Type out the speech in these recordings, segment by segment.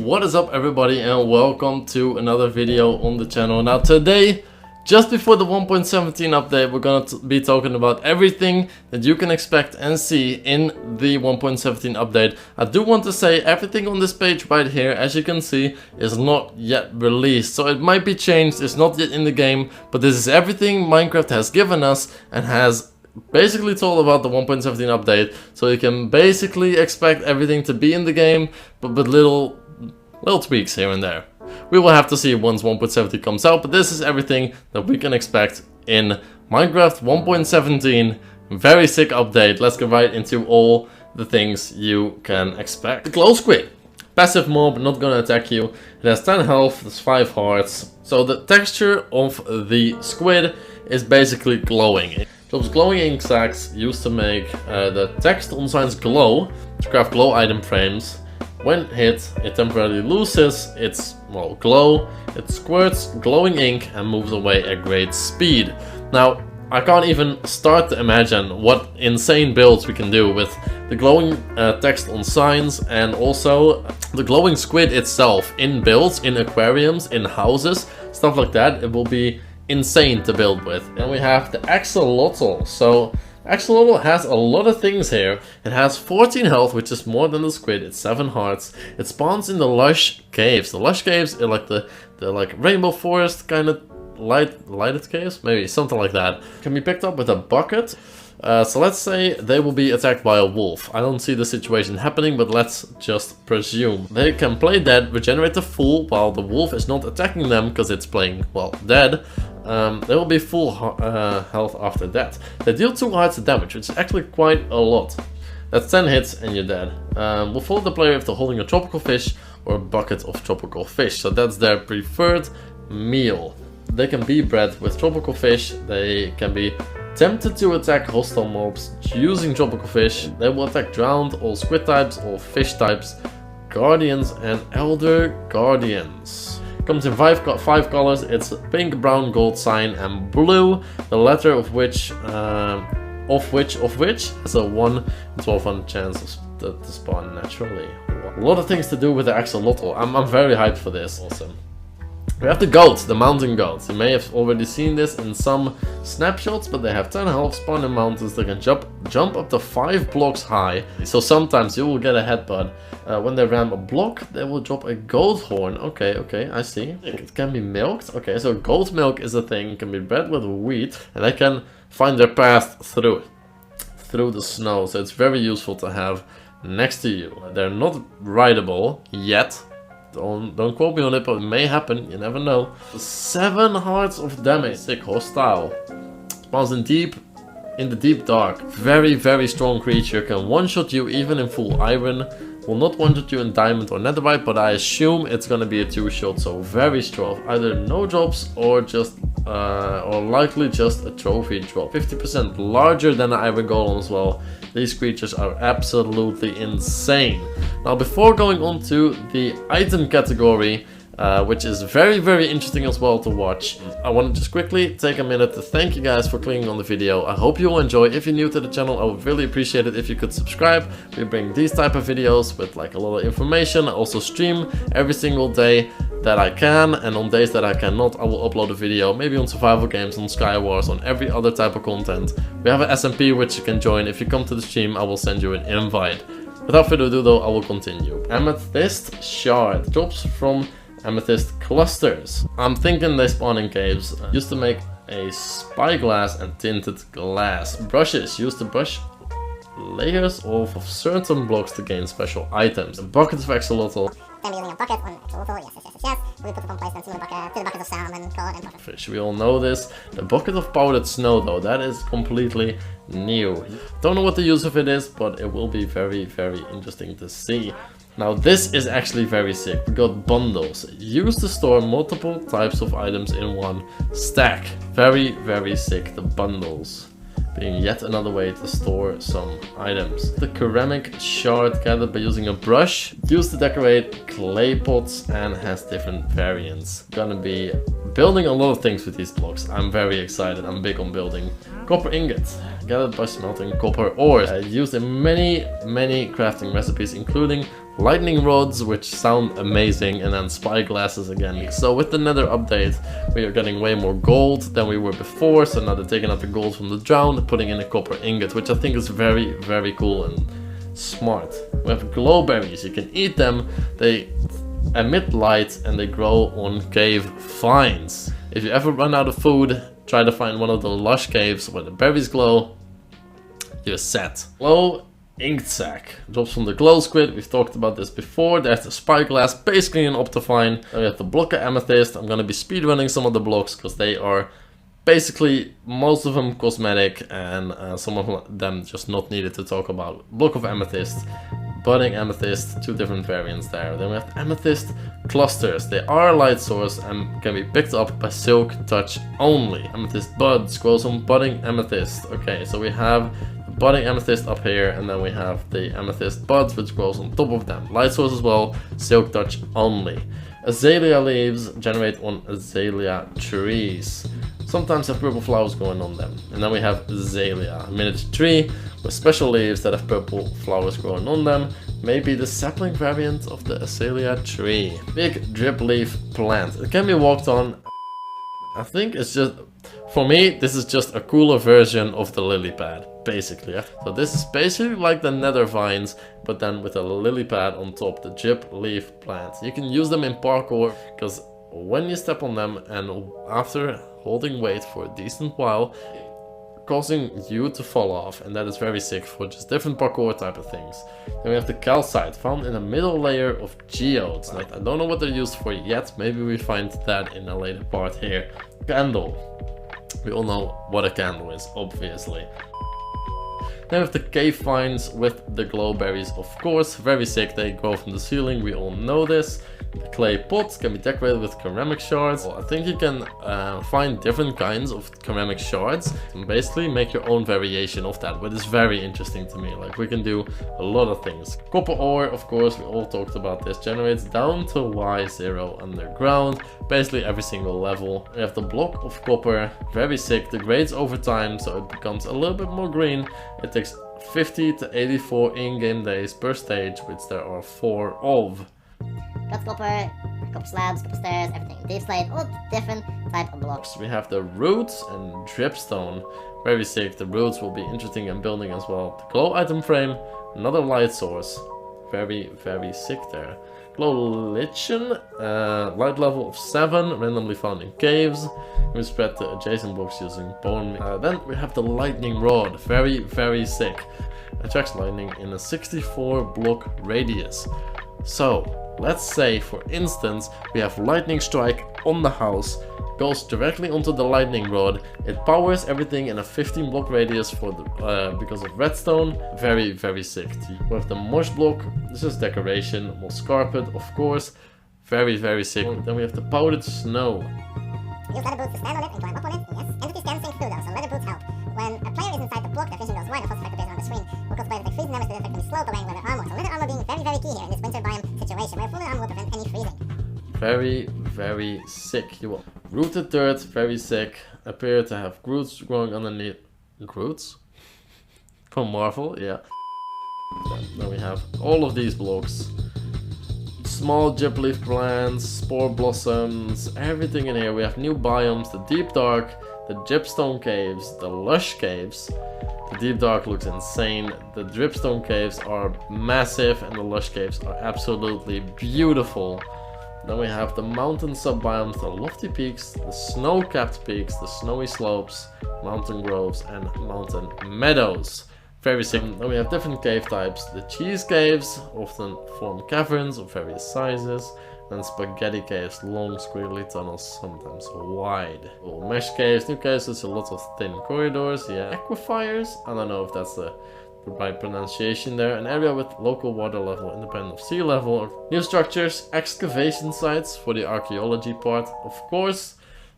what is up everybody, and welcome to another video on the channel. Now today, just before the 1.17 update, we're gonna be talking about everything that you can expect and see in the 1.17 update. I do want to say everything on this page right here, as you can see, is not yet released. So it might be changed, it's not yet in the game, but this is everything Minecraft has given us and has basically told about the 1.17 update. So you can basically expect everything to be in the game, but with little tweaks here and there. We will have to see once 1.17 comes out, but this is everything that we can expect in Minecraft 1.17. Very sick update. Let's get right into all the things you can expect. The glow squid. Passive mob, not gonna attack you. It has 10 health, there's 5 hearts. So the texture of the squid is basically glowing. It drops glowing ink sacs used to make the text on signs glow, to craft glow item frames. When hit, it temporarily loses its glow, it squirts glowing ink and moves away at great speed. Now, I can't even start to imagine what insane builds we can do with the glowing text on signs, and also the glowing squid itself in builds, in aquariums, in houses, stuff like that. It will be insane to build with. And we have the axolotl. So axolotl has a lot of things here. It has 14 health, which is more than the squid. It's 7 hearts. It spawns in the lush caves. The lush caves are like the like rainbow forest kind of lighted caves, maybe something like that. Can be picked up with a bucket. So let's say they will be attacked by a wolf. I don't see the situation happening, but let's just presume. They can play dead, regenerate the full, while the wolf is not attacking them because it's playing, well, dead. They will be full health after that. They deal 2 hearts of damage, which is actually quite a lot. That's 10 hits and you're dead. We'll follow the player if they're holding a tropical fish or a bucket of tropical fish. So that's their preferred meal. They can be bred with tropical fish. They can be tempted to attack hostile mobs using tropical fish. They will attack drowned, all squid types, all fish types, guardians and elder guardians. Comes in 5 colors. It's pink, brown, gold, cyan and blue. The latter of which has a 1 in 1200 chance to spawn naturally. A lot of things to do with the axolotl. I'm very hyped for this. Awesome. We have the goats, the mountain goats. You may have already seen this in some snapshots, but they have 10 health, spawn in mountains. They can jump up to 5 blocks high. So sometimes you will get a headbutt. When they ram a block, they will drop a goat horn. Okay, I see. It can be milked. Okay, so goat milk is a thing. It can be bred with wheat, and they can find their path through the snow. So it's very useful to have next to you. They're not rideable yet. Don't quote me on it, but it may happen, you never know. 7 hearts of damage. Sick, hostile. Spawns in the deep dark. Very, very strong creature. Can one-shot you even in full iron. Will not one-shot you in diamond or netherite, but I assume it's gonna be a 2-shot, so very strong. Either no drops or just or likely just a trophy drop. 50% larger than an iron golem as well. These creatures are absolutely insane. Now, before going on to the item category, which is very, very interesting as well to watch, I want to just quickly take a minute to thank you guys for clicking on the video. I hope you will enjoy. If you're new to the channel, I would really appreciate it if you could subscribe. We bring these type of videos with like a lot of information. I also stream every single day that I can, and on days that I cannot, I will upload a video, maybe on survival games, on Skywars, on every other type of content. We have an SMP which you can join. If you come to the stream, I will send you an invite. Without further ado though, I will continue. Amethyst shard drops from amethyst clusters. I'm thinking they spawn in caves. Used to make a spyglass and tinted glass. Brushes used to brush layers off of certain blocks to gain special items. A bucket of axolotl. Then we're using a bucket on axolotl. Yes. We put it on placement to the bucket of salmon, cod, and bucket. Fish. We all know this. The bucket of powdered snow though, that is completely new. Don't know what the use of it is, but it will be very, very interesting to see. Now this is actually very sick. We got bundles. Used to store multiple types of items in one stack. Very, very sick. The bundles being yet another way to store some items. The ceramic shard gathered by using a brush. Used to decorate clay pots and has different variants. Gonna be building a lot of things with these blocks. I'm very excited. I'm big on building. Copper ingot. Gathered by smelting copper ore. Used in many crafting recipes, including lightning rods, which sound amazing, and then spyglasses again. So with the nether update, we are getting way more gold than we were before. So now they're taking out the gold from the ground, putting in a copper ingot, which I think is very, very cool and smart. We have glowberries. You can eat them. They emit light and they grow on cave vines. If you ever run out of food, try to find one of the lush caves where the berries glow. You're set. Glow inked sack drops from the glow squid. We've talked about this before. There's the spyglass, basically an optifine. Then we have the block of amethyst. I'm gonna be speedrunning some of the blocks because they are basically most of them cosmetic and some of them just not needed to talk about. Block of amethyst, budding amethyst, two different variants there. Then we have amethyst clusters. They are a light source and can be picked up by silk touch only. Amethyst buds grows on budding amethyst. Okay, so we have budding amethyst up here, and then we have the amethyst buds which grows on top of them. Light source as well, silk touch only. Azalea leaves generate on azalea trees. Sometimes have purple flowers going on them. And then we have azalea, a miniature tree with special leaves that have purple flowers growing on them. Maybe the sapling variant of the azalea tree. Big drip leaf plant. It can be walked on. I think it's just, for me, this is just a cooler version of the lily pad, basically. So this is basically like the nether vines, but then with a lily pad on top, the drip leaf plant. You can use them in parkour, because when you step on them and after holding weight for a decent while, causing you to fall off, and that is very sick for just different parkour type of things. Then we have the calcite, found in the middle layer of geodes. Like, I don't know what they're used for yet, maybe we find that in a later part here. Candle. We all know what a candle is, obviously. Then we have the cave vines with the glowberries, of course, very sick, they grow from the ceiling, we all know this. The clay pots can be decorated with ceramic shards. Well, I think you can find different kinds of ceramic shards and basically make your own variation of that, which is very interesting to me. Like, we can do a lot of things. Copper ore, of course, we all talked about this, generates down to Y0 underground, basically every single level. We have the block of copper, very sick, degrades over time, so it becomes a little bit more green. It takes 50 to 84 in-game days per stage, which there are 4 of. Got copper, copper slabs, copper stairs, everything. Deep slate, all different type of blocks. We have the roots and dripstone. Very sick. The roots will be interesting in building as well. The glow item frame, another light source. Very, very sick there. Glow lichen, light level of 7, randomly found in caves. We spread the adjacent blocks using bone. Then we have the lightning rod. Very, very sick. Attracts lightning in a 64 block radius. So, let's say, for instance, we have lightning strike on the house, goes directly onto the lightning rod. It powers everything in a 15 block radius for the because of redstone. Very, very sick. We have the moss block. This is decoration. Moss carpet, of course. Very, very sick. Then we have the powdered snow. Use leather boots to stand on it and climb up on it. Yes. Entities can sink through those, so leather boots help. When a player is inside the block, their vision goes wide and falls effect appears on the screen. What cause players like freezing damage to the effect can be slowed by wearing leather armor. So leather armor being very, very key here in this winter biome situation, where full leather armor will prevent any freezing. Very, very sick. You will. Rooted dirt, very sick. Appear to have roots growing underneath. Roots? From Marvel, yeah. Then we have all of these blocks. Small drip leaf plants, spore blossoms, everything in here. We have new biomes, the deep dark, the dripstone caves, the lush caves. The deep dark looks insane. The dripstone caves are massive and the lush caves are absolutely beautiful. Then we have the mountain subbiomes, the lofty peaks, the snow-capped peaks, the snowy slopes, mountain groves, and mountain meadows. Very sick. Then we have different cave types. The cheese caves often form caverns of various sizes. Then spaghetti caves, long squiggly tunnels, sometimes wide. Well, mesh caves, new caves, there's a lot of thin corridors. Yeah, aquifers, I don't know if that's the right pronunciation there. An area with local water level independent of sea level. New structures, excavation sites for the archaeology part, of course.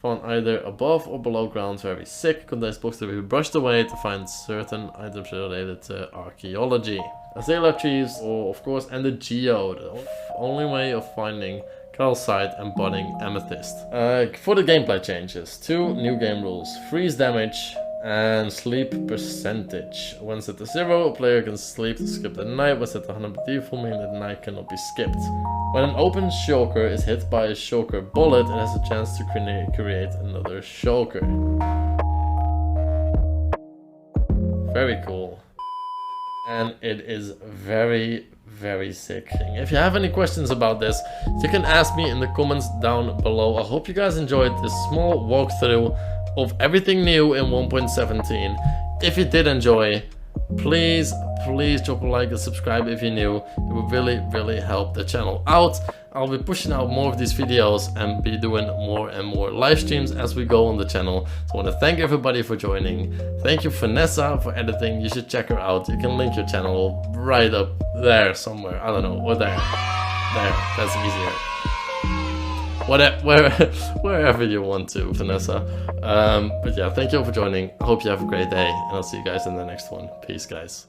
Found either above or below ground, very sick. Contains blocks to be brushed away to find certain items related to archaeology. Azalea trees, of course, and the geode. The only way of finding calcite and budding amethyst. For the gameplay changes, 2 new game rules. Freeze damage And sleep percentage. When set to 0, a player can sleep to skip the night. When set to 100 by default, meaning that night cannot be skipped. When an open shulker is hit by a shulker bullet, it has a chance to create another shulker. Very cool. And it is very, very sick. If you have any questions about this, you can ask me in the comments down below. I hope you guys enjoyed this small walkthrough of everything new in 1.17. If you did enjoy, please drop a like and subscribe if you're new. It would really help the channel out. I'll be pushing out more of these videos and be doing more and more live streams as we go on the channel. So I want to thank everybody for joining. Thank you Vanessa for editing. You should check her out. You can link your channel right up there somewhere. I don't know, or there, that's easier. Wherever you want to, Vanessa. But yeah, thank you all for joining. I hope you have a great day, and I'll see you guys in the next one. Peace, guys.